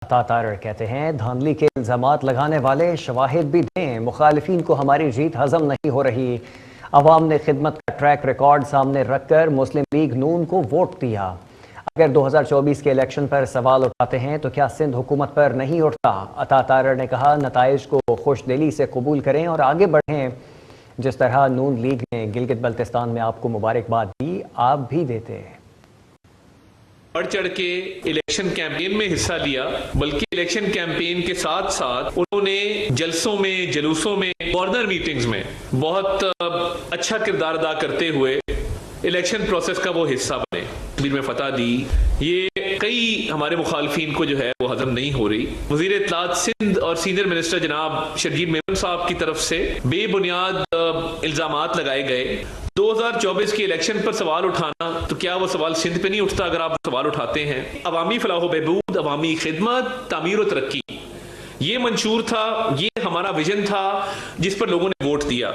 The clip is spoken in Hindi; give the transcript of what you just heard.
तातार कहते हैं धांधली के इल्जामात लगाने वाले शवाहिद भी दें, मुखालिफिन को हमारी जीत हजम नहीं हो रही। अवाम ने खिदमत का ट्रैक रिकॉर्ड सामने रखकर मुस्लिम लीग नून को वोट दिया। अगर 2024 के इलेक्शन पर सवाल उठाते हैं तो क्या सिंध हुकूमत पर नहीं उठता? अता तारर ने कहा, नताइज को खुशदिली से कबूल करें और आगे बढ़ें। जिस तरह नून लीग ने गिलगित बल्तिस्तान में आपको मुबारकबाद दी, आप भी देते हैं। बढ़ चढ़ के इलेक्शन कैंपेन में हिस्सा लिया, बल्कि इलेक्शन कैंपेन के साथ साथ उन्होंने जलसों में, जुलूसों में, कॉर्नर मीटिंग्स में बहुत अच्छा किरदार अदा करते हुए इलेक्शन प्रोसेस का वो हिस्सा बने। तस्वीर में फतह दी, ये कई हमारे मुखालफिन को जो है वो हजम नहीं हो रही। वजीर इत्तलात सिंध और सीनियर मिनिस्टर जनाब शरजील मेमन साहब की तरफ से बेबुनियाद इल्जामात लगाए गए। 2024 के इलेक्शन पर सवाल उठाना, तो क्या वो सवाल सिंध पे नहीं उठता अगर आप सवाल उठाते हैं? अवामी फलाह बहबूद, अवामी खिदमत, तामीर और तरक्की, ये मंशूर था, ये हमारा विजन था जिस पर लोगों ने वोट दिया।